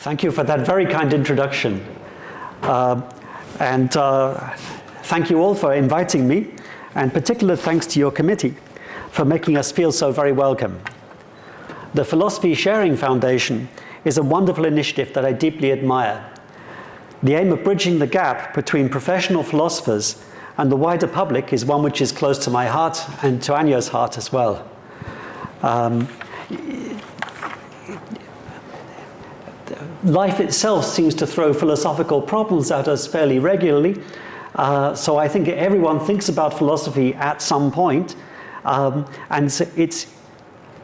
Thank you for that very kind introduction. And thank you all for inviting me, and particular thanks to your committee for making us feel so very welcome. The Philosophy Sharing Foundation is a wonderful initiative that I deeply admire. The aim of bridging the gap between professional philosophers and the wider public is one which is close to my heart and to Anya's heart as well. Life itself seems to throw philosophical problems at us fairly regularly, so I think everyone thinks about philosophy at some point, and it's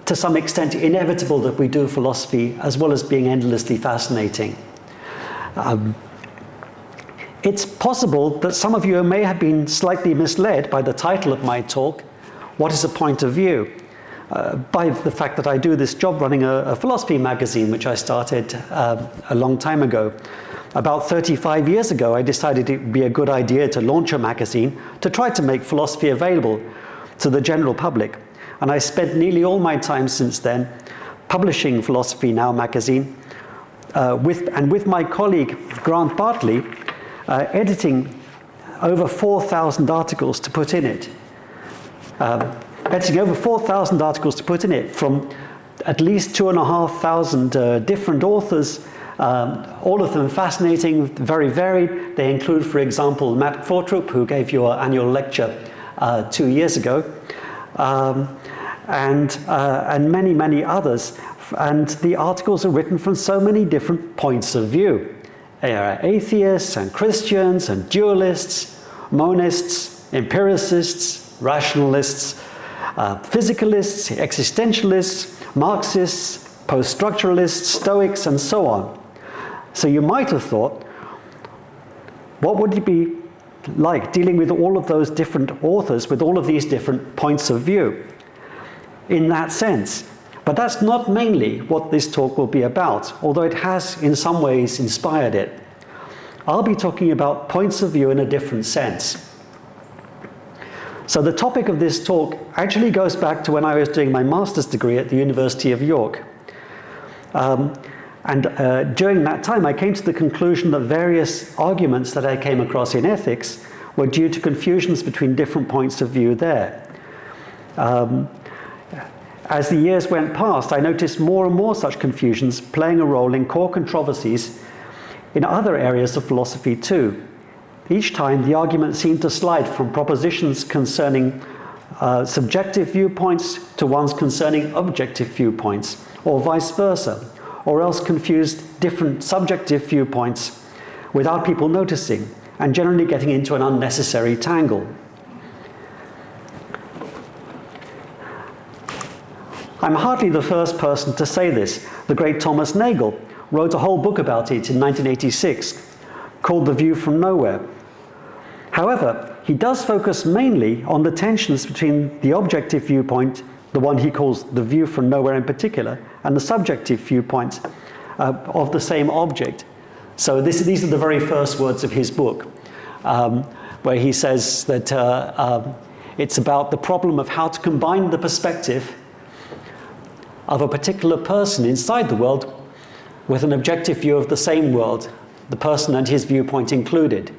to some extent inevitable that we do philosophy as well as being endlessly fascinating. It's possible that some of you may have been slightly misled by the title of my talk, What is a Point of View? By the fact that I do this job running a philosophy magazine, which I started a long time ago. About 35 years ago, I decided it would be a good idea to launch a magazine to try to make philosophy available to the general public. And I spent nearly all my time since then publishing Philosophy Now magazine, with my colleague Grant Bartley, editing over 4,000 articles to put in it. Editing over 4,000 articles to put in it from at least 2,500 different authors, all of them fascinating, very varied. They include, for example, Matt Fortrup, who gave your annual lecture 2 years ago, and many, many others. And the articles are written from so many different points of view. There are atheists and Christians and dualists, monists, empiricists, rationalists, physicalists, existentialists, Marxists, post-structuralists, Stoics, and so on. So you might have thought, what would it be like dealing with all of those different authors with all of these different points of view in that sense? But that's not mainly what this talk will be about, although it has in some ways inspired it. I'll be talking about points of view in a different sense. So the topic of this talk actually goes back to when I was doing my master's degree at the University of York. During that time, I came to the conclusion that various arguments that I came across in ethics were due to confusions between different points of view there. As the years went past, I noticed more and more such confusions playing a role in core controversies in other areas of philosophy too. Each time, the argument seemed to slide from propositions concerning subjective viewpoints to ones concerning objective viewpoints, or vice versa, or else confused different subjective viewpoints without people noticing, and generally getting into an unnecessary tangle. I'm hardly the first person to say this. The great Thomas Nagel wrote a whole book about it in 1986, called The View from Nowhere. However, he does focus mainly on the tensions between the objective viewpoint, the one he calls the view from nowhere in particular, and the subjective viewpoint of the same object. So these are the very first words of his book, where he says that it's about the problem of how to combine the perspective of a particular person inside the world with an objective view of the same world, the person and his viewpoint included.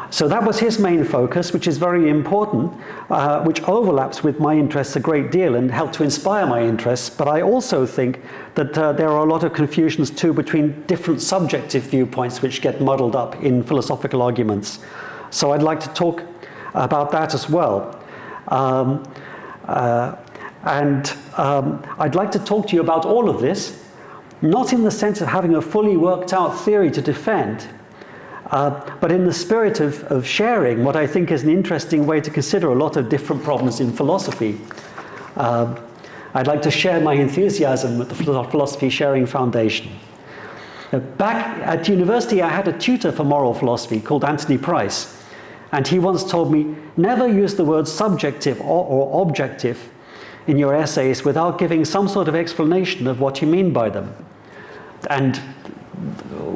So that was his main focus, which is very important, which overlaps with my interests a great deal and helped to inspire my interests. But I also think that there are a lot of confusions too between different subjective viewpoints which get muddled up in philosophical arguments. So I'd like to talk about that as well. I'd like to talk to you about all of this, not in the sense of having a fully worked out theory to defend, but in the spirit of sharing what I think is an interesting way to consider a lot of different problems in philosophy. I'd like to share my enthusiasm with the Philosophy Sharing Foundation. Back at university, I had a tutor for moral philosophy called Anthony Price. And he once told me, never use the words subjective or objective in your essays without giving some sort of explanation of what you mean by them. And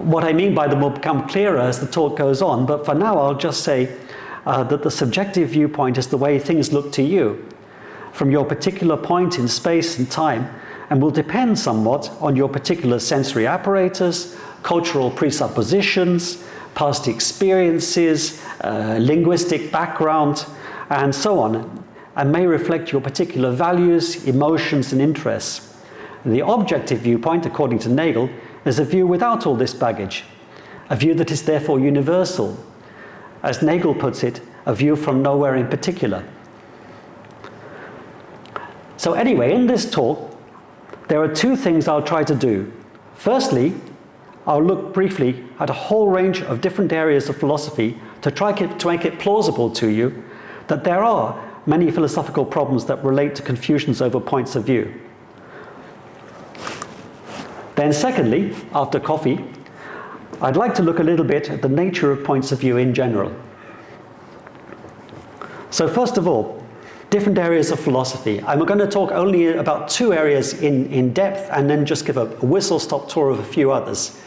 what I mean by them will become clearer as the talk goes on, but for now I'll just say that the subjective viewpoint is the way things look to you. from your particular point in space and time and will depend somewhat on your particular sensory apparatus, cultural presuppositions, past experiences, linguistic background, and so on, and may reflect your particular values, emotions, and interests. The objective viewpoint, according to Nagel, is a view without all this baggage, a view that is therefore universal. As Nagel puts it, a view from nowhere in particular. So anyway, in this talk, there are two things I'll try to do. Firstly, I'll look briefly at a whole range of different areas of philosophy to make it plausible to you that there are many philosophical problems that relate to confusions over points of view. Then secondly, after coffee, I'd like to look a little bit at the nature of points of view in general. So first of all, different areas of philosophy. I'm going to talk only about two areas in depth and then just give a whistle-stop tour of a few others.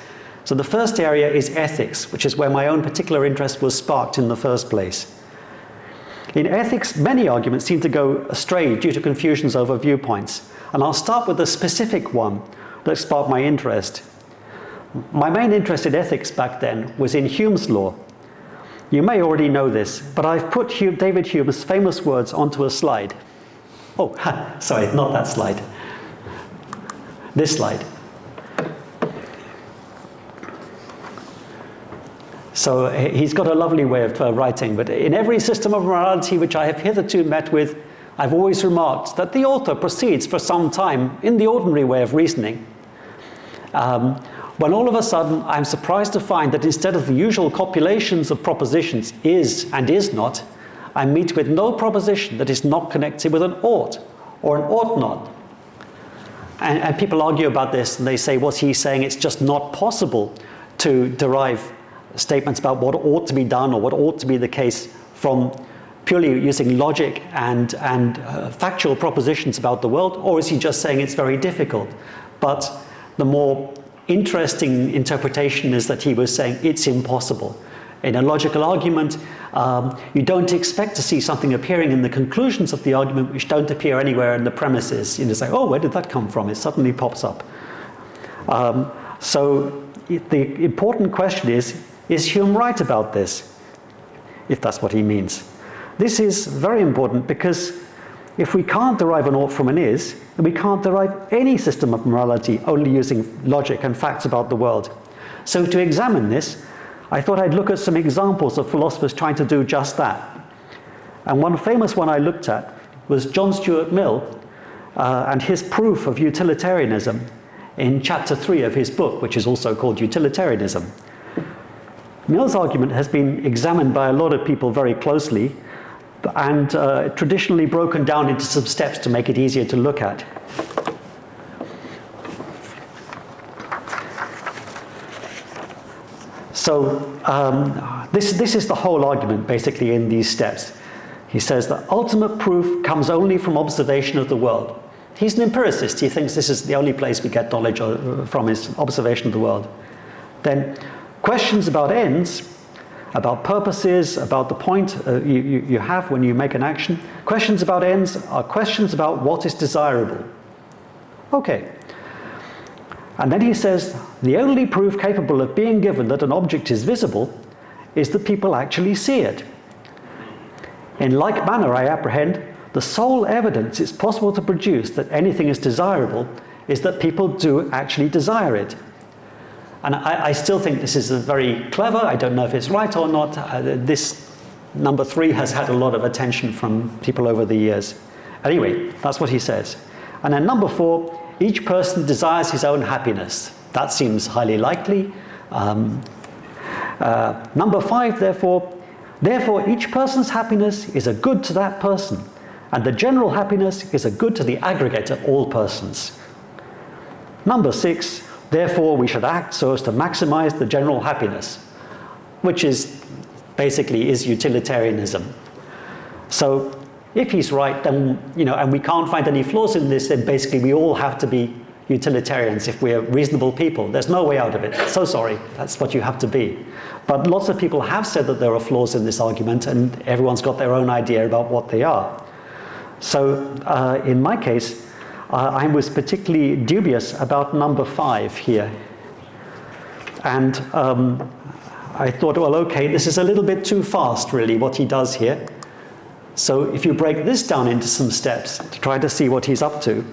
So the first area is ethics, which is where my own particular interest was sparked in the first place. In ethics, many arguments seem to go astray due to confusions over viewpoints, and I'll start with a specific one that sparked my interest. My main interest in ethics back then was in Hume's law. You may already know this, but I've put David Hume's famous words onto a slide. Oh, sorry, not that slide. This slide. So he's got a lovely way of writing, but in every system of morality which I have hitherto met with, I've always remarked that the author proceeds for some time in the ordinary way of reasoning. When all of a sudden I'm surprised to find that instead of the usual copulations of propositions is and is not, I meet with no proposition that is not connected with an ought or an ought not. And people argue about this and they say, what's he saying? It's just not possible to derive statements about what ought to be done or what ought to be the case from purely using logic and factual propositions about the world, or is he just saying it's very difficult? But the more interesting interpretation is that he was saying it's impossible. In a logical argument, you don't expect to see something appearing in the conclusions of the argument which don't appear anywhere in the premises. You just say, oh, where did that come from? It suddenly pops up. So the important question is Hume right about this? If that's what he means. This is very important because if we can't derive an ought from an is, then we can't derive any system of morality only using logic and facts about the world. So to examine this, I thought I'd look at some examples of philosophers trying to do just that. And one famous one I looked at was John Stuart Mill and his proof of utilitarianism in chapter 3 of his book, which is also called Utilitarianism. Mill's argument has been examined by a lot of people very closely and traditionally broken down into some steps to make it easier to look at. So this is the whole argument basically in these steps. He says that ultimate proof comes only from observation of the world. He's an empiricist. He thinks this is the only place we get knowledge from is observation of the world. Then questions about ends, about purposes, about the point you have when you make an action. Questions about ends are questions about what is desirable. Okay. And then he says, the only proof capable of being given that an object is visible is that people actually see it. In like manner, I apprehend, the sole evidence it's possible to produce that anything is desirable is that people do actually desire it. And I still think this is very clever. I don't know if it's right or not. This number 3 has had a lot of attention from people over the years. Anyway, that's what he says. And then number 4, each person desires his own happiness. That seems highly likely. Number 5, therefore, each person's happiness is a good to that person, and the general happiness is a good to the aggregate of all persons. Number 6, therefore, we should act so as to maximize the general happiness, which is basically utilitarianism. So if he's right, then, and we can't find any flaws in this, then basically we all have to be utilitarians if we're reasonable people. There's no way out of it. So sorry, that's what you have to be. But lots of people have said that there are flaws in this argument, and everyone's got their own idea about what they are. So in my case, I was particularly dubious about number 5 here. And I thought, well, okay, this is a little bit too fast, really, what he does here. So if you break this down into some steps to try to see what he's up to,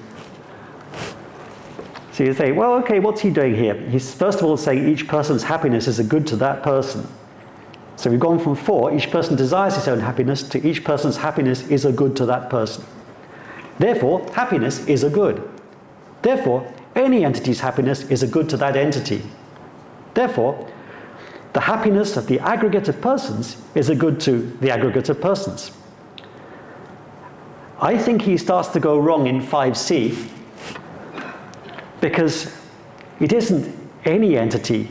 so you say, well, okay, what's he doing here? He's first of all saying each person's happiness is a good to that person. So we've gone from 4, each person desires his own happiness, to each person's happiness is a good to that person. Therefore, happiness is a good. Therefore, any entity's happiness is a good to that entity. Therefore, the happiness of the aggregate of persons is a good to the aggregate of persons. I think he starts to go wrong in 5c, because it isn't any entity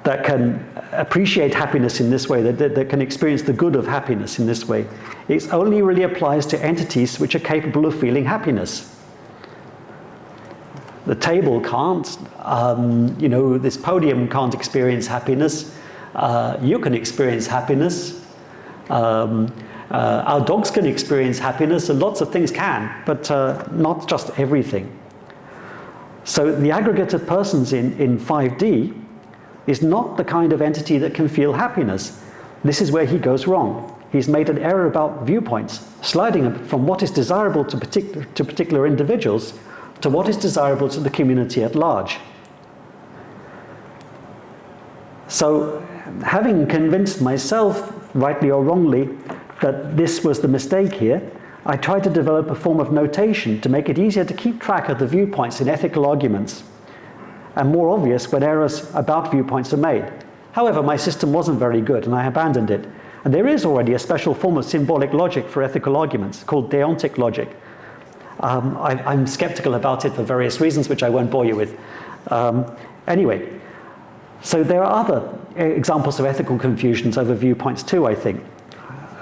that can appreciate happiness in this way, that can experience the good of happiness in this way. It only really applies to entities which are capable of feeling happiness. The table can't, this podium can't experience happiness. You can experience happiness. Our dogs can experience happiness, and lots of things can, but not just everything. So the aggregate of persons in 5D is not the kind of entity that can feel happiness. This is where he goes wrong. He's made an error about viewpoints, sliding from what is desirable to particular individuals to what is desirable to the community at large. So, having convinced myself, rightly or wrongly, that this was the mistake here, I tried to develop a form of notation to make it easier to keep track of the viewpoints in ethical arguments, and more obvious when errors about viewpoints are made. However, my system wasn't very good, and I abandoned it. And there is already a special form of symbolic logic for ethical arguments called deontic logic. I'm skeptical about it for various reasons, which I won't bore you with. Anyway, so there are other examples of ethical confusions over viewpoints too, I think.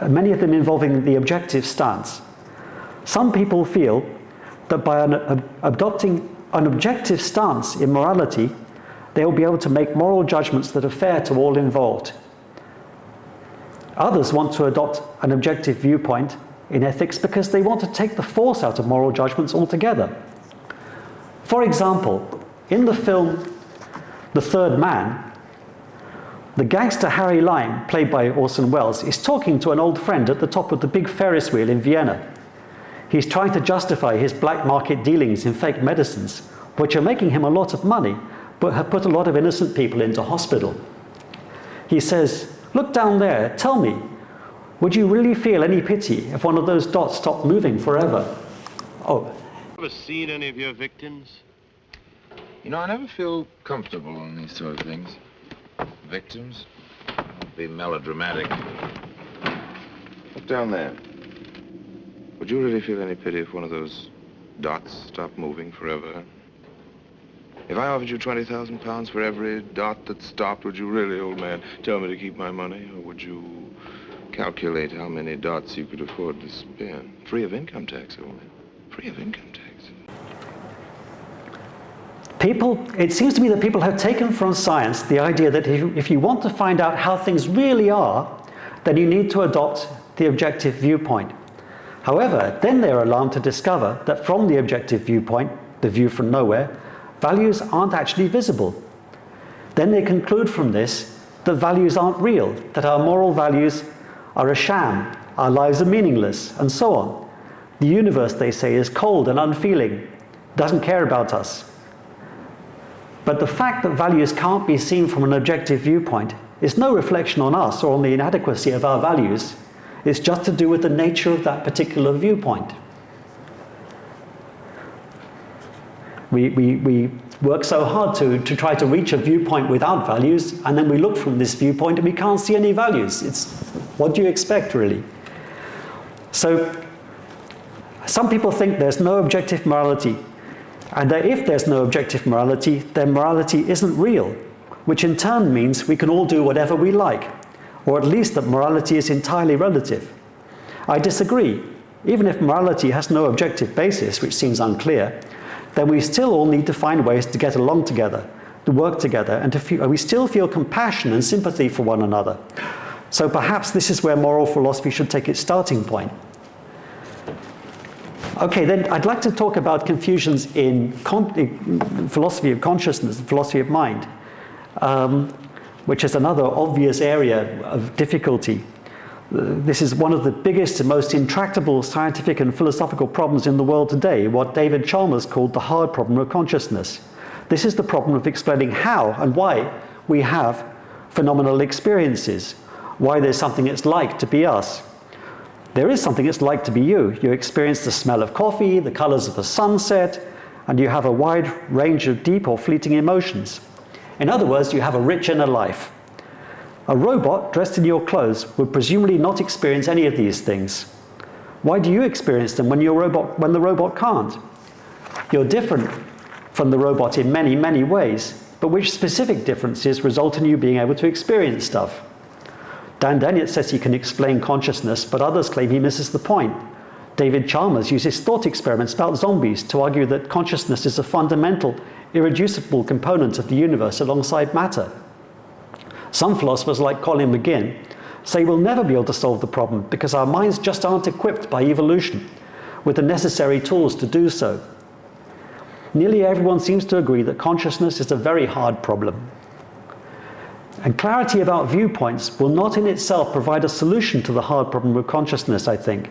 Many of them involving the objective stance. Some people feel that by adopting an objective stance in morality, they will be able to make moral judgments that are fair to all involved. Others want to adopt an objective viewpoint in ethics because they want to take the force out of moral judgments altogether. For example, in the film The Third Man, the gangster Harry Lime, played by Orson Welles, is talking to an old friend at the top of the big Ferris wheel in Vienna. He's trying to justify his black market dealings in fake medicines, which are making him a lot of money, but have put a lot of innocent people into hospital. He says, "Look down there, tell me, would you really feel any pity if one of those dots stopped moving forever?" Oh. Ever seen any of your victims? You know, I never feel comfortable on these sort of things. Victims? Don't be melodramatic. Look down there. Would you really feel any pity if one of those dots stopped moving forever? If I offered you 20,000 pounds for every dot that stopped, would you really, old man, tell me to keep my money? Or would you calculate how many dots you could afford to spend? Free of income tax, old man. Free of income tax. It seems to me that people have taken from science the idea that if you want to find out how things really are, then you need to adopt the objective viewpoint. However, then they're alarmed to discover that from the objective viewpoint, the view from nowhere, values aren't actually visible. Then they conclude from this that values aren't real, that our moral values are a sham, our lives are meaningless, and so on. The universe, they say, is cold and unfeeling, doesn't care about us. But the fact that values can't be seen from an objective viewpoint is no reflection on us or on the inadequacy of our values. It's just to do with the nature of that particular viewpoint. We work so hard to try to reach a viewpoint without values, and then we look from this viewpoint and we can't see any values. It's what do you expect, really? So some people think there's no objective morality, and that if there's no objective morality, then morality isn't real, which in turn means we can all do whatever we like, or at least that morality is entirely relative. I disagree. Even if morality has no objective basis, which seems unclear, then we still all need to find ways to get along together, to work together, and we still feel compassion and sympathy for one another. So perhaps this is where moral philosophy should take its starting point. Okay, then I'd like to talk about confusions in philosophy of consciousness, philosophy of mind, which is another obvious area of difficulty. This is one of the biggest and most intractable scientific and philosophical problems in the world today, what David Chalmers called the hard problem of consciousness. This is the problem of explaining how and why we have phenomenal experiences, why there's something it's like to be us. There is something it's like to be you. You experience the smell of coffee, the colors of the sunset, and you have a wide range of deep or fleeting emotions. In other words, you have a rich inner life. A robot dressed in your clothes would presumably not experience any of these things. Why do you experience them when the robot can't? You're different from the robot in many, many ways, but which specific differences result in you being able to experience stuff? Dan Dennett says he can explain consciousness, but others claim he misses the point. David Chalmers uses thought experiments about zombies to argue that consciousness is a fundamental, irreducible component of the universe alongside matter. Some philosophers, like Colin McGinn, say we'll never be able to solve the problem because our minds just aren't equipped by evolution with the necessary tools to do so. Nearly everyone seems to agree that consciousness is a very hard problem. And clarity about viewpoints will not in itself provide a solution to the hard problem of consciousness, I think.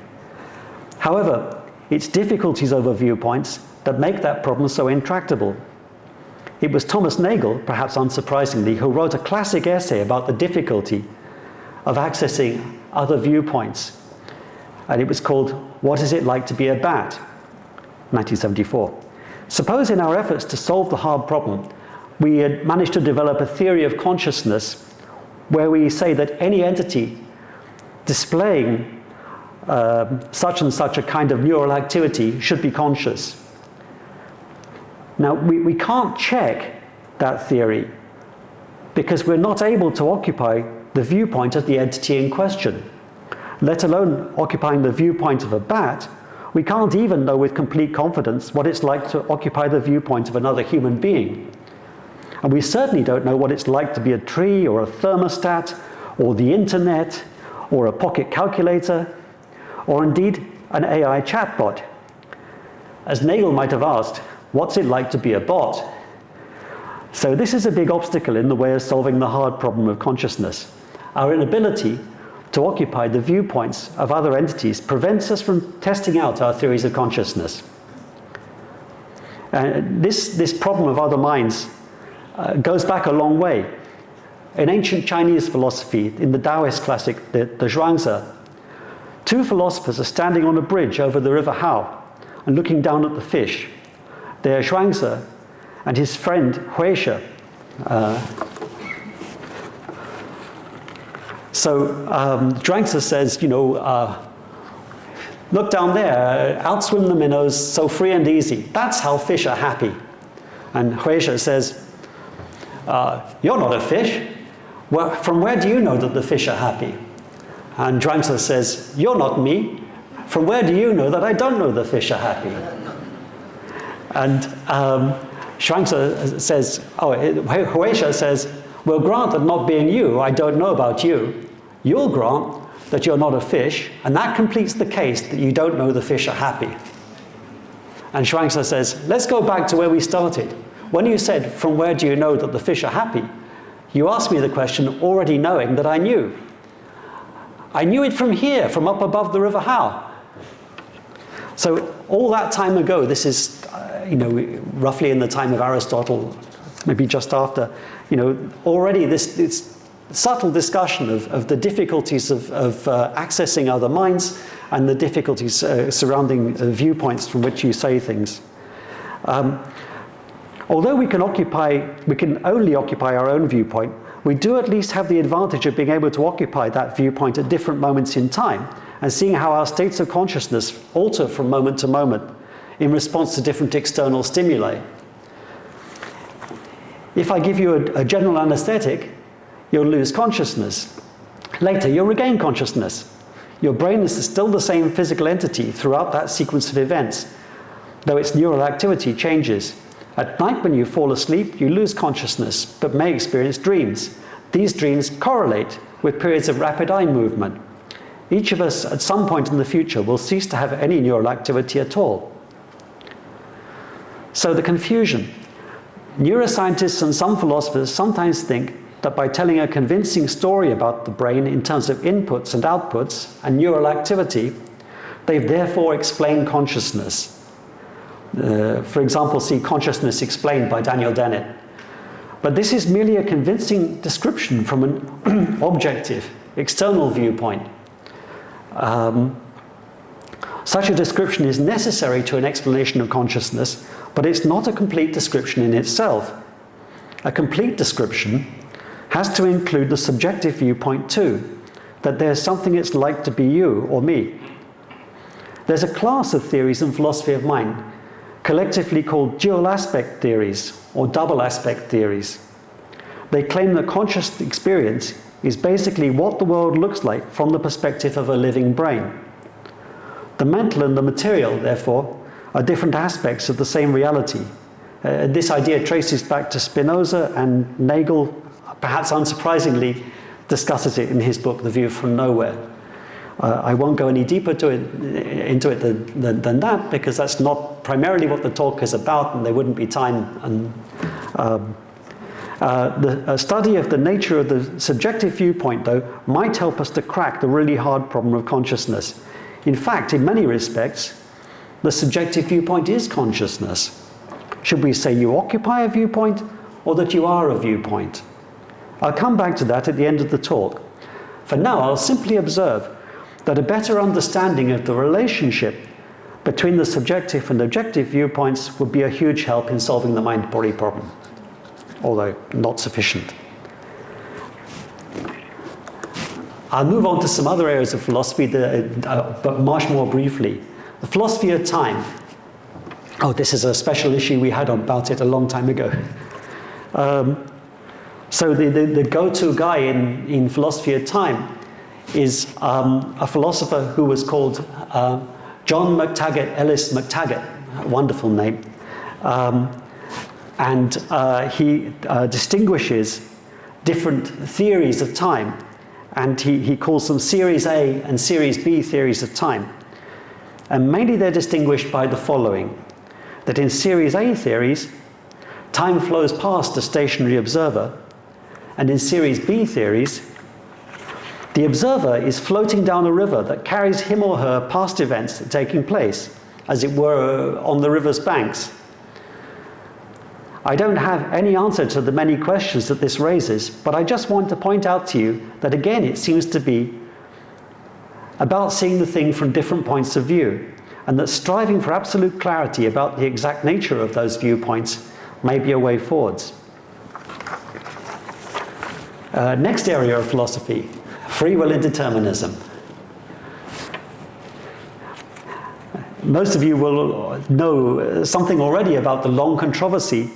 However, it's difficulties over viewpoints that make that problem so intractable. It was Thomas Nagel, perhaps unsurprisingly, who wrote a classic essay about the difficulty of accessing other viewpoints. And it was called, "What is it like to be a bat?" 1974. Suppose in our efforts to solve the hard problem, we had managed to develop a theory of consciousness where we say that any entity displaying such and such a kind of neural activity should be conscious. Now, we can't check that theory because we're not able to occupy the viewpoint of the entity in question. Let alone occupying the viewpoint of a bat, we can't even know with complete confidence what it's like to occupy the viewpoint of another human being. And we certainly don't know what it's like to be a tree or a thermostat or the internet or a pocket calculator or indeed an AI chatbot. As Nagel might have asked, what's it like to be a bot? So this is a big obstacle in the way of solving the hard problem of consciousness. Our inability to occupy the viewpoints of other entities prevents us from testing out our theories of consciousness. This problem of other minds goes back a long way. In ancient Chinese philosophy, in the Taoist classic, the Zhuangzi, two philosophers are standing on a bridge over the river Hao and looking down at the fish. They are Zhuangzi and his friend Huishe. Zhuangzi says, look down there, outswim the minnows, so free and easy. That's how fish are happy. And Huishe says, you're not a fish. Well, from where do you know that the fish are happy? And Zhuangzi says, you're not me. From where do you know that I don't know the fish are happy? And Zhuangzi says, Huishe says, we'll grant that not being you, I don't know about you. You'll grant that you're not a fish, and that completes the case that you don't know the fish are happy. And Zhuangzi says, let's go back to where we started. When you said, from where do you know that the fish are happy? You asked me the question already knowing that I knew. I knew it from here, from up above the river Hao. So all that time ago, this is, roughly in the time of Aristotle, maybe just after, already this subtle discussion of the difficulties of accessing other minds and the difficulties surrounding viewpoints from which you say things. Although we can only occupy our own viewpoint, we do at least have the advantage of being able to occupy that viewpoint at different moments in time and seeing how our states of consciousness alter from moment to moment in response to different external stimuli. If I give you a general anesthetic, you'll lose consciousness. Later, you'll regain consciousness. Your brain is still the same physical entity throughout that sequence of events, though its neural activity changes. At night, when you fall asleep, you lose consciousness, but may experience dreams. These dreams correlate with periods of rapid eye movement. each of us at some point in the future will cease to have any neural activity at all. So the confusion. Neuroscientists and some philosophers sometimes think that by telling a convincing story about the brain in terms of inputs and outputs and neural activity, they've therefore explained consciousness. For example, see Consciousness Explained by Daniel Dennett. But this is merely a convincing description from an objective, external viewpoint. Such a description is necessary to an explanation of consciousness, but it's not a complete description in itself. A complete description has to include the subjective viewpoint too, that there's something it's like to be you or me. There's a class of theories in philosophy of mind, collectively called dual aspect theories or double aspect theories. They claim that conscious experience is basically what the world looks like from the perspective of a living brain. The mental and the material, therefore, are different aspects of the same reality. This idea traces back to Spinoza, and Nagel, perhaps unsurprisingly, discusses it in his book, The View from Nowhere. I won't go any deeper into it than that, because that's not primarily what the talk is about, and there wouldn't be time. And a study of the nature of the subjective viewpoint, though, might help us to crack the really hard problem of consciousness. In fact, in many respects, the subjective viewpoint is consciousness. Should we say you occupy a viewpoint, or that you are a viewpoint? I'll come back to that at the end of the talk. For now, I'll simply observe that a better understanding of the relationship between the subjective and objective viewpoints would be a huge help in solving the mind-body problem, although not sufficient. I'll move on to some other areas of philosophy, but much more briefly. The philosophy of time. Oh, this is a special issue. We had about it a long time ago. So the go-to guy in philosophy of time is a philosopher who was called John McTaggart Ellis McTaggart, a wonderful name. And he distinguishes different theories of time, and he calls them Series A and Series B theories of time. And mainly they're distinguished by the following: that in Series A theories, time flows past a stationary observer, and in Series B theories, the observer is floating down a river that carries him or her past events taking place, as it were on the river's banks. I don't have any answer to the many questions that this raises, but I just want to point out to you that again it seems to be about seeing the thing from different points of view, and that striving for absolute clarity about the exact nature of those viewpoints may be a way forwards. Next area of philosophy, free will and determinism. Most of you will know something already about the long controversy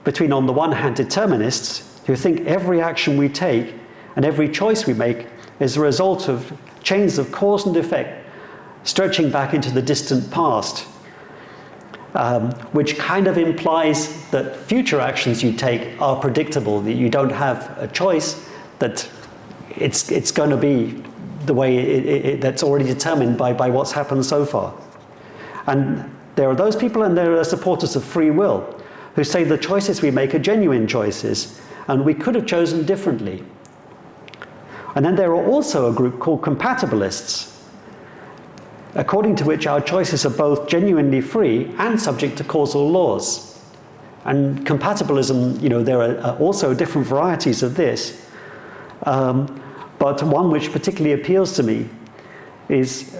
between, on the one hand, determinists who think every action we take and every choice we make is a result of chains of cause and effect stretching back into the distant past, which kind of implies that future actions you take are predictable, that you don't have a choice, that it's going to be the way that's already determined by what's happened so far. And there are those people, and there are supporters of free will, who say the choices we make are genuine choices, and we could have chosen differently. And then there are also a group called compatibilists, according to which our choices are both genuinely free and subject to causal laws. And compatibilism, there are also different varieties of this, but one which particularly appeals to me is,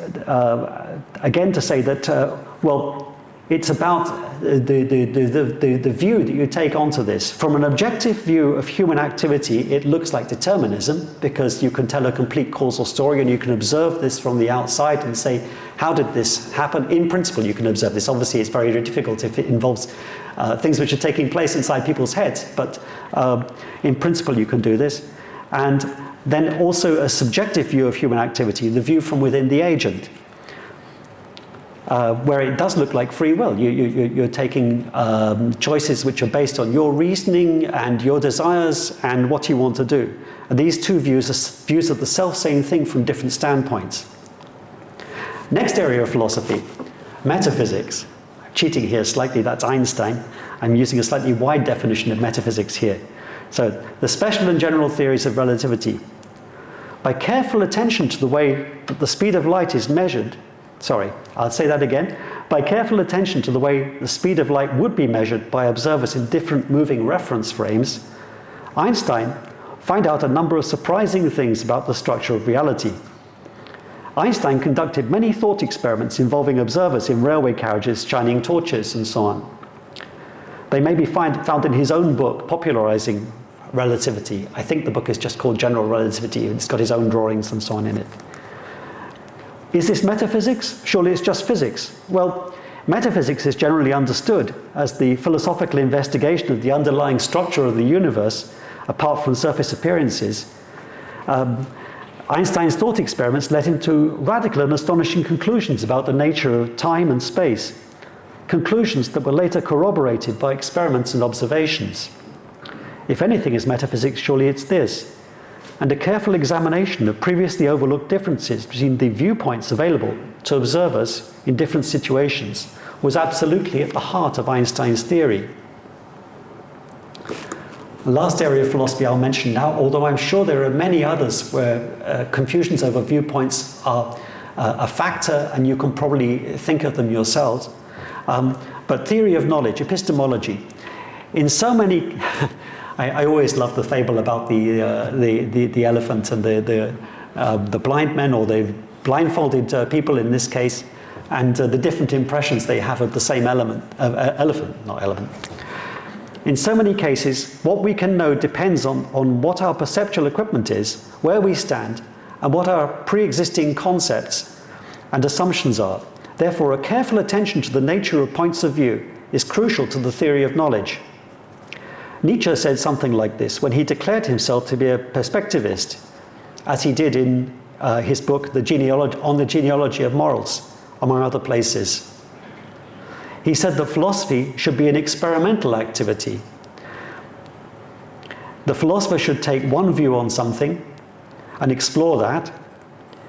again, to say that, it's about the view that you take onto this. From an objective view of human activity, it looks like determinism, because you can tell a complete causal story and you can observe this from the outside and say, how did this happen? In principle, you can observe this. Obviously, it's very difficult if it involves things which are taking place inside people's heads, but in principle, you can do this. And then also a subjective view of human activity, the view from within the agent, where it does look like free will. You're taking choices which are based on your reasoning and your desires and what you want to do. And these two views are views of the self-same thing from different standpoints. Next area of philosophy, metaphysics. I'm cheating here slightly, that's Einstein. I'm using a slightly wide definition of metaphysics here. So, the special and general theories of relativity. By careful attention to the way that the speed of light is measured, I'll say that again. By careful attention to the way the speed of light would be measured by observers in different moving reference frames, Einstein found out a number of surprising things about the structure of reality. Einstein conducted many thought experiments involving observers in railway carriages shining torches and so on. They may be found in his own book, popularizing relativity. I think the book is just called General Relativity. It's got his own drawings and so on in it. Is this metaphysics? Surely it's just physics. Well, metaphysics is generally understood as the philosophical investigation of the underlying structure of the universe, apart from surface appearances. Einstein's thought experiments led him to radical and astonishing conclusions about the nature of time and space, conclusions that were later corroborated by experiments and observations. If anything is metaphysics, surely it's this. And a careful examination of previously overlooked differences between the viewpoints available to observers in different situations was absolutely at the heart of Einstein's theory. The last area of philosophy I'll mention now, although I'm sure there are many others where confusions over viewpoints are a factor and you can probably think of them yourselves. But theory of knowledge, epistemology. In so many... I always love the fable about the elephant and the blind men, or the blindfolded people in this case, and the different impressions they have of the same elephant. In so many cases, what we can know depends on what our perceptual equipment is, where we stand, and what our pre-existing concepts and assumptions are. Therefore, a careful attention to the nature of points of view is crucial to the theory of knowledge. Nietzsche said something like this when he declared himself to be a perspectivist, as he did in his book On the Genealogy of Morals, among other places. He said that philosophy should be an experimental activity. The philosopher should take one view on something and explore that,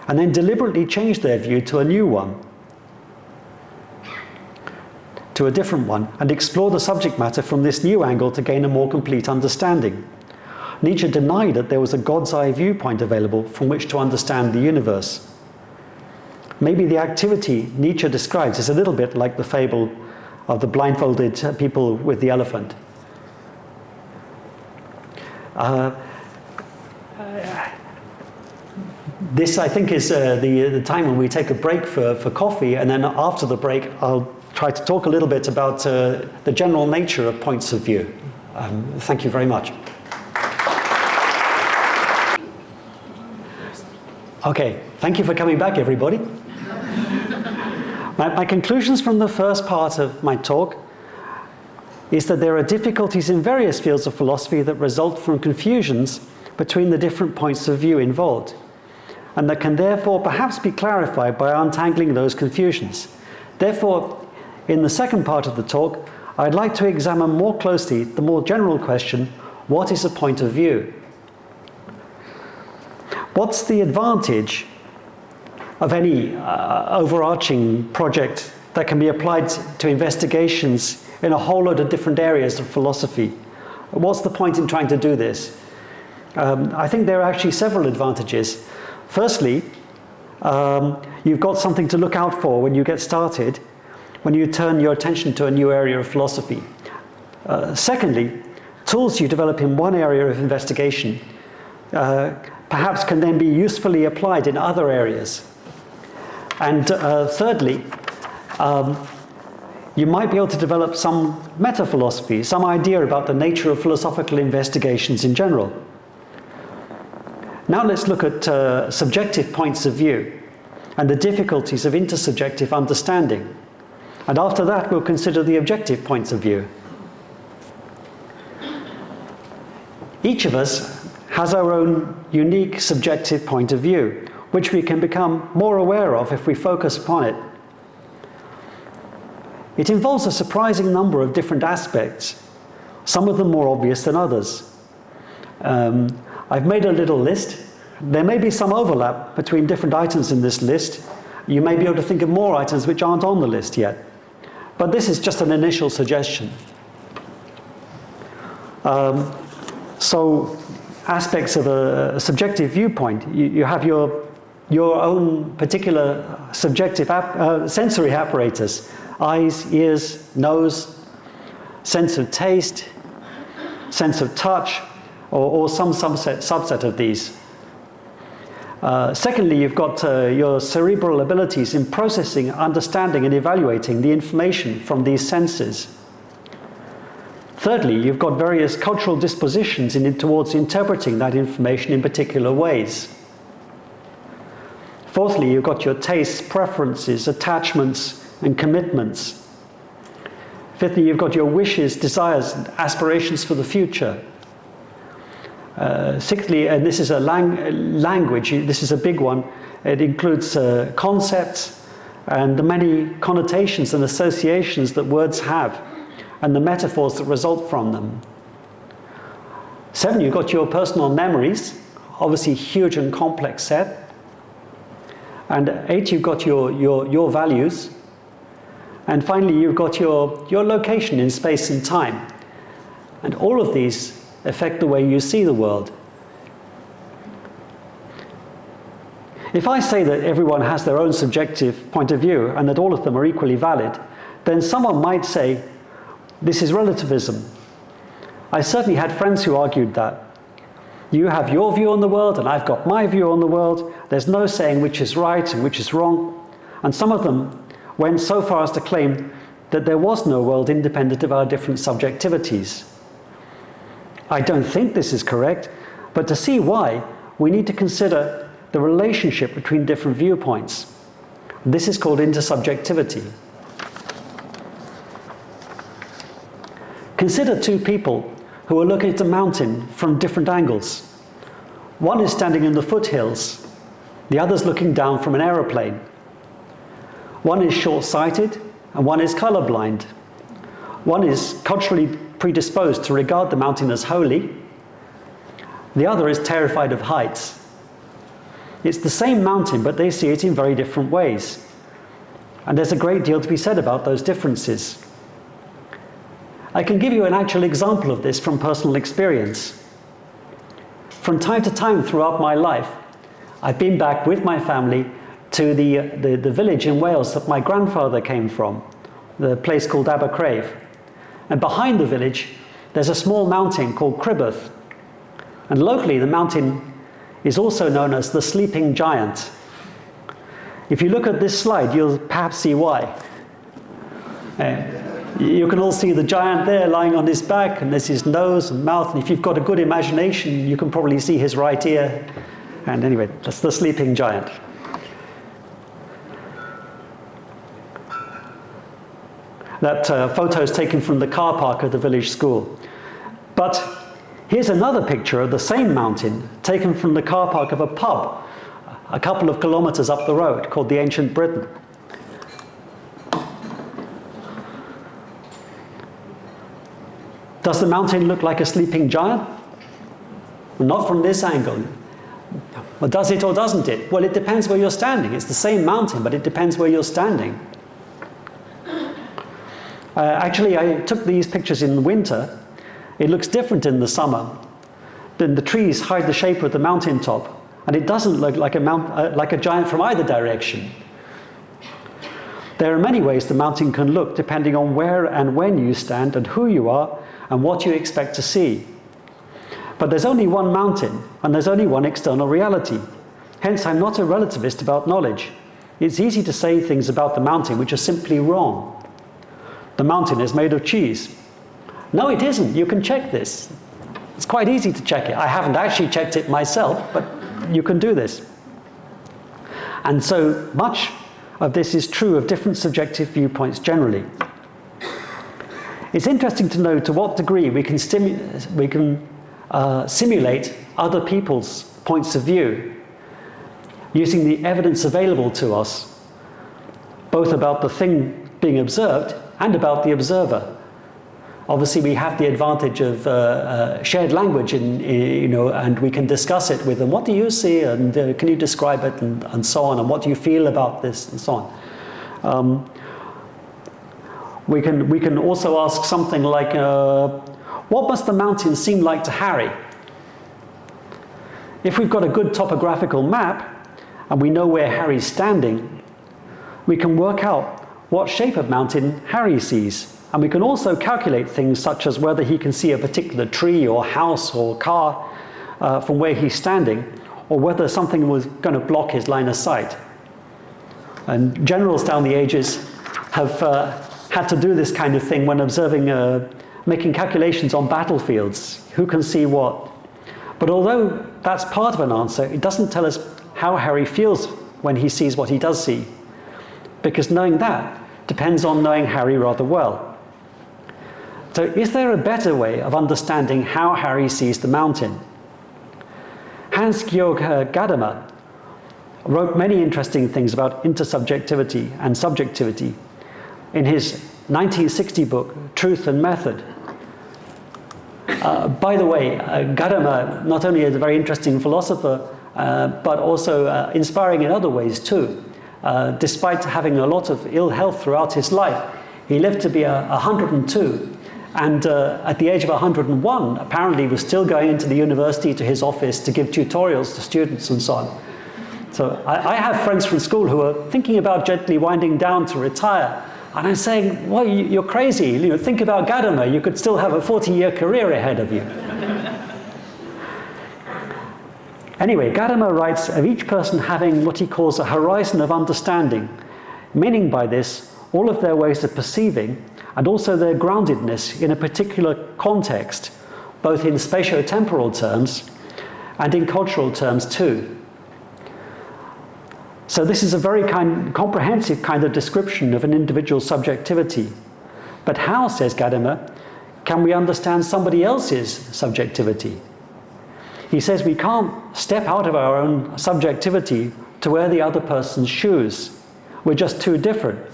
and then deliberately change their view to a new one, to a different one, and explore the subject matter from this new angle to gain a more complete understanding. Nietzsche denied that there was a God's eye viewpoint available from which to understand the universe. Maybe the activity Nietzsche describes is a little bit like the fable of the blindfolded people with the elephant. This, I think, is the time when we take a break for coffee, and then after the break I'll try to talk a little bit about the general nature of points of view. Thank you very much. Okay, thank you for coming back, everybody. My conclusions from the first part of my talk is that there are difficulties in various fields of philosophy that result from confusions between the different points of view involved, and that can therefore perhaps be clarified by untangling those confusions. Therefore, in the second part of the talk, I'd like to examine more closely the more general question, what is a point of view? What's the advantage of any overarching project that can be applied to investigations in a whole load of different areas of philosophy? What's the point in trying to do this? I think there are actually several advantages. Firstly, you've got something to look out for when you get started, when you turn your attention to a new area of philosophy. Secondly, tools you develop in one area of investigation perhaps can then be usefully applied in other areas. And thirdly, you might be able to develop some meta-philosophy, some idea about the nature of philosophical investigations in general. Now let's look at subjective points of view and the difficulties of intersubjective understanding. And after that, we'll consider the objective points of view. Each of us has our own unique subjective point of view, which we can become more aware of if we focus upon it. It involves a surprising number of different aspects, some of them more obvious than others. I've made a little list. There may be some overlap between different items in this list, You may be able to think of more items which aren't on the list yet. But this is just an initial suggestion. So aspects of a subjective viewpoint, you have your own particular subjective sensory apparatus, eyes, ears, nose, sense of taste, sense of touch, or some subset of these. Secondly, you've got your cerebral abilities in processing, understanding, and evaluating the information from these senses. Thirdly, you've got various cultural dispositions towards interpreting that information in particular ways. Fourthly, you've got your tastes, preferences, attachments, and commitments. Fifthly, you've got your wishes, desires, and aspirations for the future. Sixthly, and this is a language, this is a big one, it includes concepts and the many connotations and associations that words have, and the metaphors that result from them. 7, you've got your personal memories, obviously huge and complex set. And 8, you've got your values. And finally, you've got your location in space and time. And all of these affect the way you see the world. If I say that everyone has their own subjective point of view and that all of them are equally valid, then someone might say, this is relativism. I certainly had friends who argued that. You have your view on the world and I've got my view on the world. There's no saying which is right and which is wrong. And some of them went so far as to claim that there was no world independent of our different subjectivities. I don't think this is correct, but to see why, we need to consider the relationship between different viewpoints. This is called intersubjectivity. Consider two people who are looking at a mountain from different angles. One is standing in the foothills, the other's looking down from an aeroplane. One is short-sighted and one is colorblind. One is culturally predisposed to regard the mountain as holy. The other is terrified of heights. It's the same mountain, but they see it in very different ways. And there's a great deal to be said about those differences. I can give you an actual example of this from personal experience. From time to time throughout my life, I've been back with my family to the village in Wales that my grandfather came from, the place called Abercrave. And behind the village, there's a small mountain called Cribeth. And locally, the mountain is also known as the Sleeping Giant. If you look at this slide, you'll perhaps see why. You can all see the giant there lying on his back, and there's his nose and mouth, and if you've got a good imagination, you can probably see his right ear. And anyway, that's the Sleeping Giant. That photo is taken from the car park at the village school. But here's another picture of the same mountain taken from the car park of a pub a couple of kilometers up the road called the Ancient Britain. Does the mountain look like a sleeping giant? Not from this angle. Well, does it or doesn't it? Well, it depends where you're standing. It's the same mountain, but it depends where you're standing. Actually, I took these pictures in the winter. It looks different in the summer. Then the trees hide the shape of the mountaintop, and it doesn't look like a giant from either direction. There are many ways the mountain can look, depending on where and when you stand and who you are and what you expect to see. But there's only one mountain, and there's only one external reality. Hence, I'm not a relativist about knowledge. It's easy to say things about the mountain which are simply wrong. The mountain is made of cheese. No, it isn't. You can check this. It's quite easy to check it. I haven't actually checked it myself, but you can do this. And so much of this is true of different subjective viewpoints generally. It's interesting to know to what degree we can simulate other people's points of view using the evidence available to us, both about the thing being observed and about the observer. Obviously, we have the advantage of shared language, and we can discuss it with them. What do you see, and can you describe it, and so on, and what do you feel about this, and so on. We can also ask something like, what must the mountain seem like to Harry? If we've got a good topographical map, and we know where Harry's standing, we can work out what shape of mountain Harry sees. And we can also calculate things such as whether he can see a particular tree or house or car from where he's standing, or whether something was going to block his line of sight. And generals down the ages have had to do this kind of thing when observing, making calculations on battlefields. Who can see what? But although that's part of an answer, it doesn't tell us how Harry feels when he sees what he does see. Because knowing that depends on knowing Harry rather well. So is there a better way of understanding how Harry sees the mountain? Hans-Georg Gadamer wrote many interesting things about intersubjectivity and subjectivity in his 1960 book, Truth and Method. By the way, Gadamer not only is a very interesting philosopher, but also inspiring in other ways too. Despite having a lot of ill health throughout his life, he lived to be 102. And at the age of 101, apparently was still going into the university, to his office, to give tutorials to students and so on. So I have friends from school who are thinking about gently winding down to retire. And I'm saying, well, you're crazy. Think about Gadamer. You could still have a 40-year career ahead of you. Anyway, Gadamer writes of each person having what he calls a horizon of understanding, meaning by this all of their ways of perceiving and also their groundedness in a particular context, both in spatio-temporal terms and in cultural terms too. So this is a very comprehensive kind of description of an individual's subjectivity. But how, says Gadamer, can we understand somebody else's subjectivity? He says we can't step out of our own subjectivity to wear the other person's shoes. We're just too different.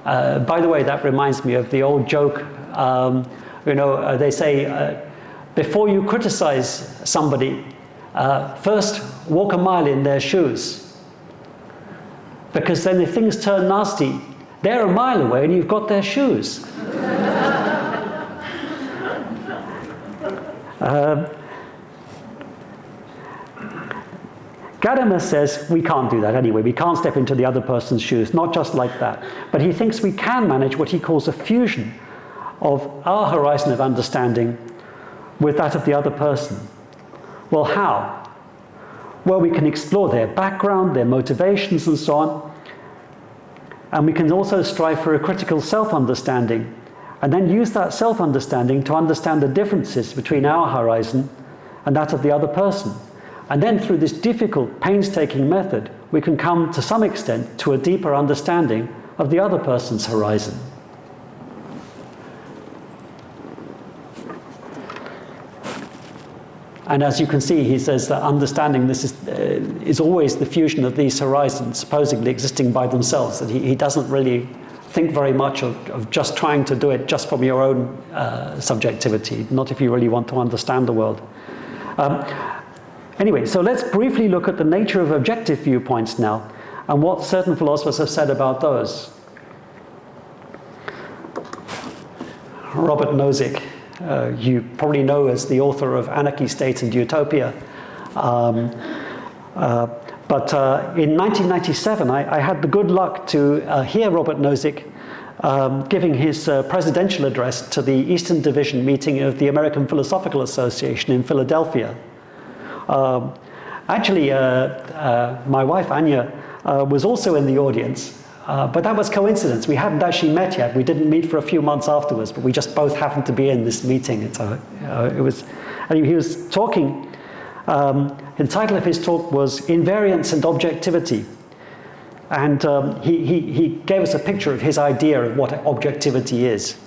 By the way, that reminds me of the old joke. They say, before you criticize somebody, first walk a mile in their shoes. Because then if things turn nasty, they're a mile away and you've got their shoes. Gadamer says we can't do that anyway. We can't step into the other person's shoes, not just like that. But he thinks we can manage what he calls a fusion of our horizon of understanding with that of the other person. Well, how? Well, we can explore their background, their motivations, and so on. And we can also strive for a critical self-understanding, and then use that self-understanding to understand the differences between our horizon and that of the other person. And then through this difficult, painstaking method, we can come to some extent to a deeper understanding of the other person's horizon. And as you can see, he says that understanding this is always the fusion of these horizons supposedly existing by themselves, that he doesn't really think very much of just trying to do it just from your own subjectivity, not if you really want to understand the world. Anyway, so let's briefly look at the nature of objective viewpoints now, and what certain philosophers have said about those. Robert Nozick, you probably know as the author of Anarchy, State and Utopia. But in 1997, I had the good luck to hear Robert Nozick giving his presidential address to the Eastern Division meeting of the American Philosophical Association in Philadelphia. Actually, my wife, Anya, was also in the audience. But that was coincidence. We hadn't actually met yet. We didn't meet for a few months afterwards, but we just both happened to be in this meeting. And so he was talking. The title of his talk was Invariance and Objectivity. And he gave us a picture of his idea of what objectivity is.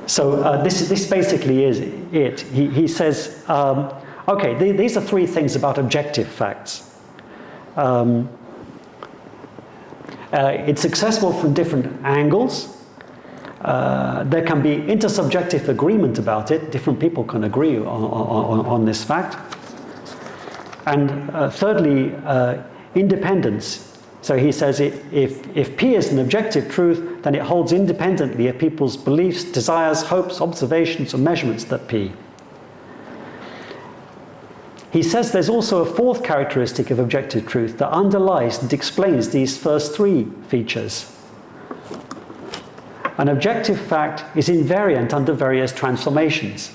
So this basically is it. He says, okay, these are three things about objective facts. It's accessible from different angles. There can be intersubjective agreement about it. Different people can agree on this fact. And thirdly, independence. So he says if P is an objective truth, then it holds independently of people's beliefs, desires, hopes, observations, or measurements that P. He says there's also a fourth characteristic of objective truth that underlies and explains these first three features. An objective fact is invariant under various transformations.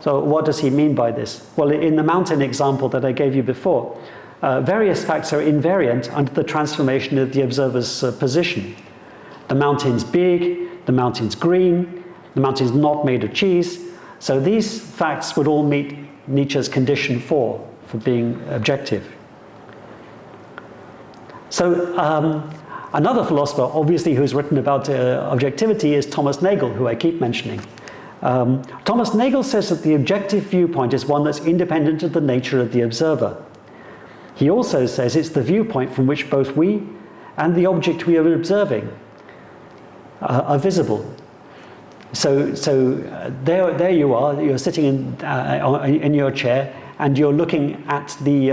So what does he mean by this? Well, in the mountain example that I gave you before, various facts are invariant under the transformation of the observer's position. The mountain's big, the mountain's green, the mountain's not made of cheese. So these facts would all meet Nietzsche's condition 4 for being objective. So another philosopher, obviously, who's written about objectivity is Thomas Nagel, who I keep mentioning. Thomas Nagel says that the objective viewpoint is one that's independent of the nature of the observer. He also says it's the viewpoint from which both we and the object we are observing are visible. So there you are, you're sitting in your chair and you're looking at the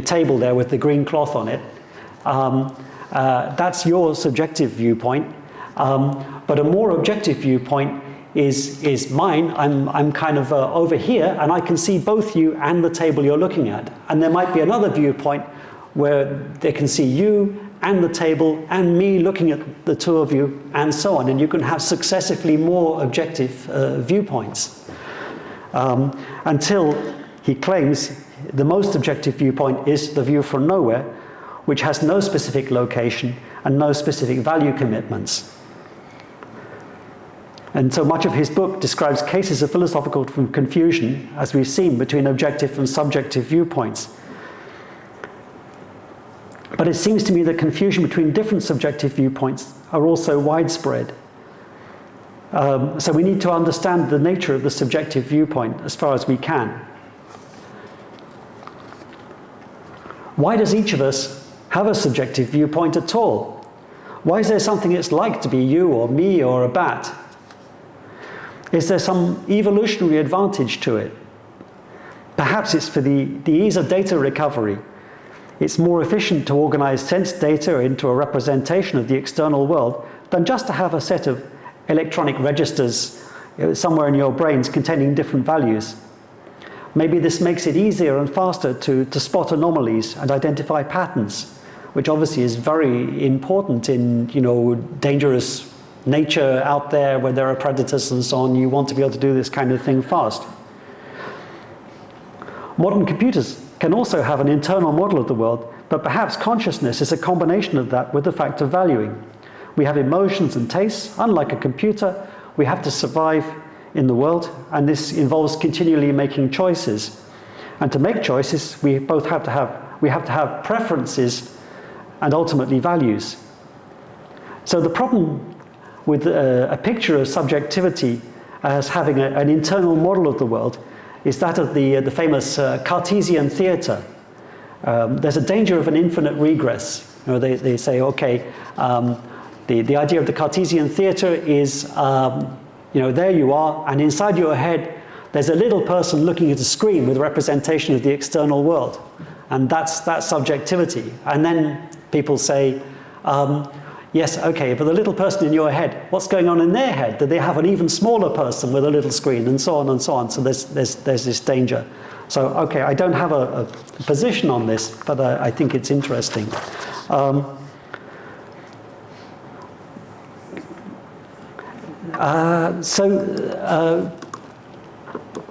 table there with the green cloth on it. That's your subjective viewpoint. But a more objective viewpoint is mine. I'm kind of over here and I can see both you and the table you're looking at. And there might be another viewpoint where they can see you and the table and me looking at the two of you and so on. And you can have successively more objective viewpoints. Until he claims the most objective viewpoint is the view from nowhere, which has no specific location and no specific value commitments. And so much of his book describes cases of philosophical confusion, as we've seen, between objective and subjective viewpoints. But it seems to me that confusion between different subjective viewpoints are also widespread. So we need to understand the nature of the subjective viewpoint as far as we can. Why does each of us have a subjective viewpoint at all? Why is there something it's like to be you or me or a bat? Is there some evolutionary advantage to it? Perhaps it's for the ease of data recovery. It's more efficient to organize sense data into a representation of the external world than just to have a set of electronic registers somewhere in your brains containing different values. Maybe this makes it easier and faster to spot anomalies and identify patterns, which obviously is very important in, dangerous nature out there where there are predators and so on. You want to be able to do this kind of thing fast. Modern computers can also have an internal model of the world, but perhaps consciousness is a combination of that with the fact of valuing. We have emotions and tastes. Unlike a computer, we have to survive in the world, and this involves continually making choices. And to make choices, we have to have preferences and ultimately values. So the problem with a picture of subjectivity as having an internal model of the world is that of the famous Cartesian theatre. There's a danger of an infinite regress. They say, okay, the idea of the Cartesian theatre is, there you are, and inside your head, there's a little person looking at a screen with a representation of the external world. And that's subjectivity. And then people say, yes, okay, but the little person in your head, what's going on in their head? Do they have an even smaller person with a little screen, and so on and so on? So there's this danger. So, okay, I don't have a position on this, but I think it's interesting.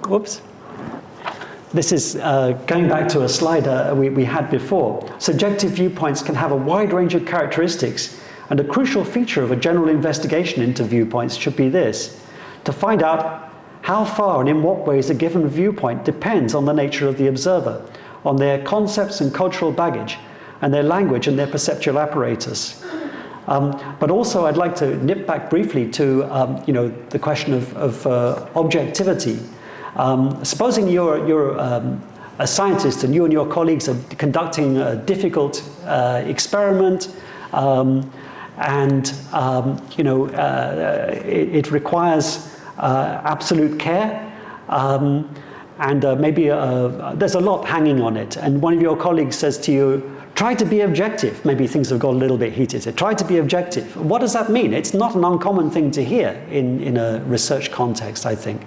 Whoops. This is going back to a slide we had before. Subjective viewpoints can have a wide range of characteristics, and a crucial feature of a general investigation into viewpoints should be this: to find out how far and in what ways a given viewpoint depends on the nature of the observer, on their concepts and cultural baggage, and their language and their perceptual apparatus. But also I'd like to nip back briefly to the question of objectivity. Supposing you're a scientist and you and your colleagues are conducting a difficult experiment, it requires absolute care, and maybe there's a lot hanging on it, and one of your colleagues says to you, try to be objective. Maybe things have got a little bit heated. So try to be objective. What does that mean? It's not an uncommon thing to hear in a research context, I think.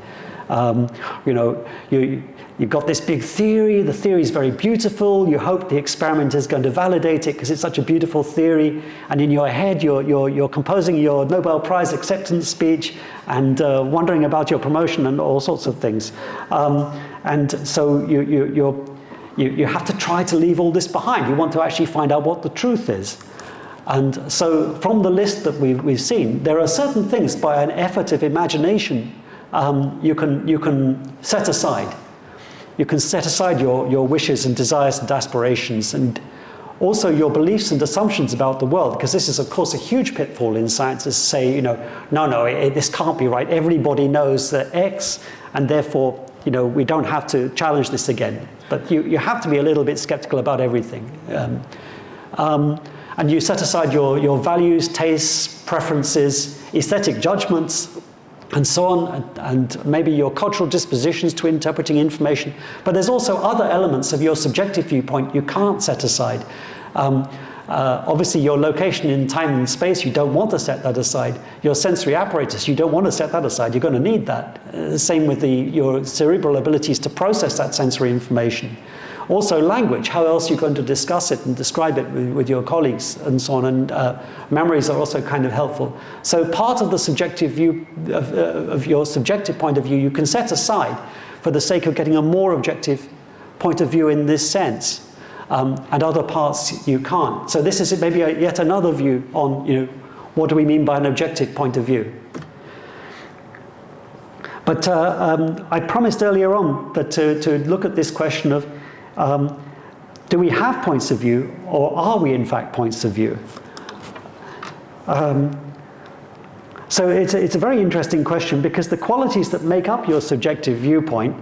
You've got this big theory. The theory is very beautiful. You hope the experiment is going to validate it because it's such a beautiful theory. And in your head, you're composing your Nobel Prize acceptance speech and wondering about your promotion and all sorts of things. And so you have to try to leave all this behind. You want to actually find out what the truth is. And so from the list that we've seen, there are certain things by an effort of imagination you can set aside. You can set aside your wishes and desires and aspirations, and also your beliefs and assumptions about the world, because this is, of course, a huge pitfall in science, is to say, this can't be right. Everybody knows that X, and therefore, we don't have to challenge this again. But you have to be a little bit skeptical about everything. And you set aside your values, tastes, preferences, aesthetic judgments, and so on, and maybe your cultural dispositions to interpreting information. But there's also other elements of your subjective viewpoint you can't set aside. Obviously, your location in time and space, you don't want to set that aside. Your sensory apparatus, you don't want to set that aside. You're going to need that. Same with your cerebral abilities to process that sensory information. Also language, how else are you going to discuss it and describe it with your colleagues and so on, and memories are also kind of helpful. So part of the subjective view, of your subjective point of view, you can set aside for the sake of getting a more objective point of view in this sense, and other parts you can't. So this is maybe yet another view on, what do we mean by an objective point of view? But I promised earlier on that to look at this question of do we have points of view, or are we in fact points of view? So it's a very interesting question, because the qualities that make up your subjective viewpoint,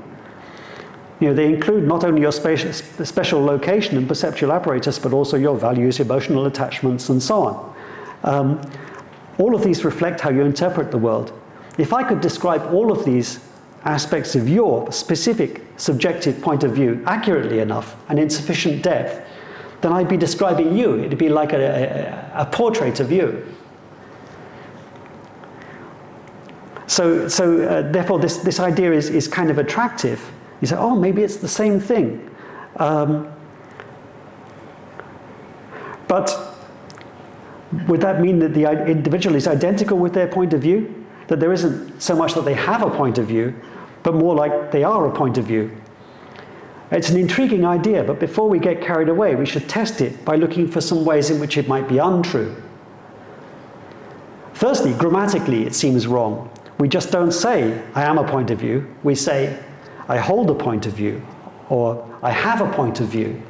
they include not only your special location and perceptual apparatus, but also your values, emotional attachments, and so on. All of these reflect how you interpret the world. If I could describe all of these aspects of your specific subjective point of view accurately enough and in sufficient depth, then I'd be describing you. It'd be like a portrait of you. So therefore, this idea is kind of attractive. You say, oh, maybe it's the same thing. But would that mean that the individual is identical with their point of view? That there isn't so much that they have a point of view, but more like they are a point of view? It's an intriguing idea, but before we get carried away, we should test it by looking for some ways in which it might be untrue. Firstly, grammatically, it seems wrong. We just don't say, I am a point of view. We say, I hold a point of view, or I have a point of view.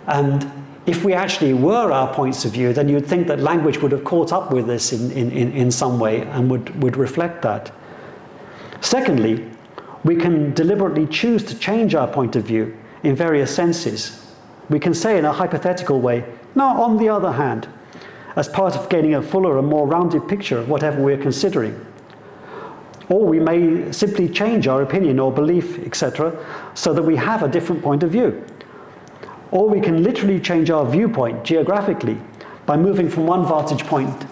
And if we actually were our points of view, then you'd think that language would have caught up with this in some way and would reflect that. Secondly, we can deliberately choose to change our point of view in various senses. We can say in a hypothetical way, no, on the other hand, as part of gaining a fuller and more rounded picture of whatever we're considering. Or we may simply change our opinion or belief, etc., so that we have a different point of view. Or we can literally change our viewpoint geographically by moving from one vantage point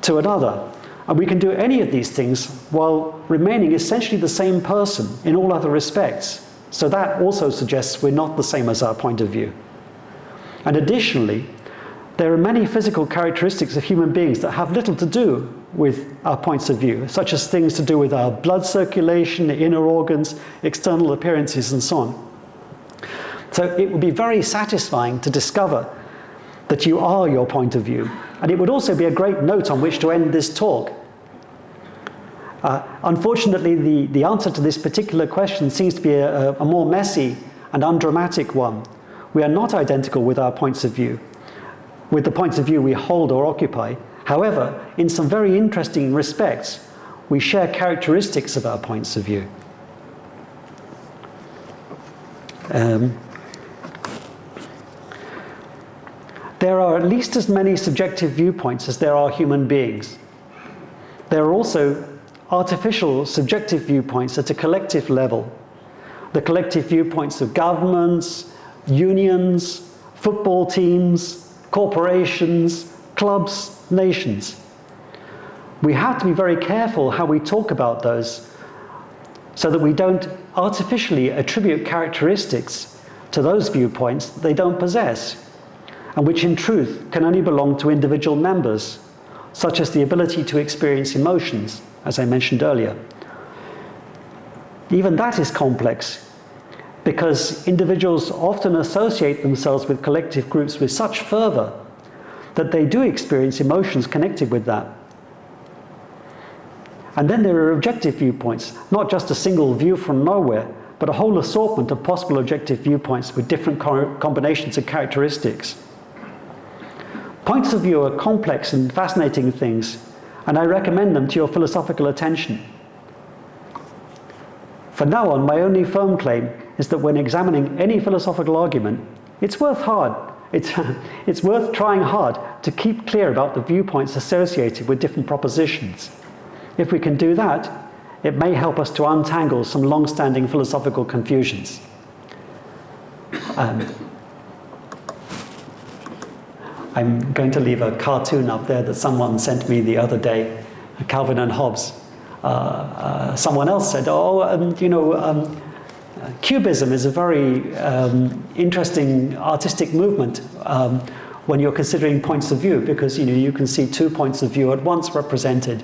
to another. And we can do any of these things while remaining essentially the same person in all other respects. So that also suggests we're not the same as our point of view. And additionally, there are many physical characteristics of human beings that have little to do with our points of view, such as things to do with our blood circulation, inner organs, external appearances, and so on. So it would be very satisfying to discover that you are your point of view. And it would also be a great note on which to end this talk. Unfortunately, the answer to this particular question seems to be a more messy and undramatic one. We are not identical with our points of view, with the points of view we hold or occupy. However, in some very interesting respects, we share characteristics of our points of view. There are at least as many subjective viewpoints as there are human beings. There are also artificial subjective viewpoints at a collective level. The collective viewpoints of governments, unions, football teams, corporations, clubs, nations. We have to be very careful how we talk about those so that we don't artificially attribute characteristics to those viewpoints that they don't possess, and which in truth can only belong to individual members, such as the ability to experience emotions, as I mentioned earlier. Even that is complex, because individuals often associate themselves with collective groups with such fervor that they do experience emotions connected with that. And then there are objective viewpoints, not just a single view from nowhere, but a whole assortment of possible objective viewpoints with different combinations of characteristics. Points of view are complex and fascinating things, and I recommend them to your philosophical attention. From now on, my only firm claim is that when examining any philosophical argument, it's worth trying hard to keep clear about the viewpoints associated with different propositions. If we can do that, it may help us to untangle some long-standing philosophical confusions. I'm going to leave a cartoon up there that someone sent me the other day, Calvin and Hobbes. Someone else said, Cubism is a very interesting artistic movement when you're considering points of view, because you can see two points of view at once represented.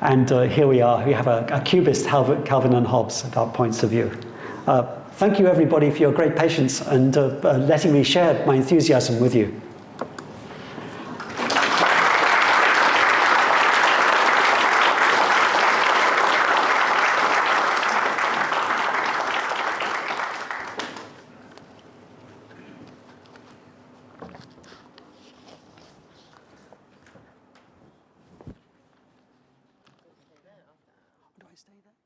And here we are. We have a Cubist, Calvin and Hobbes, about points of view. Thank you, everybody, for your great patience and letting me share my enthusiasm with you. Do I stay there?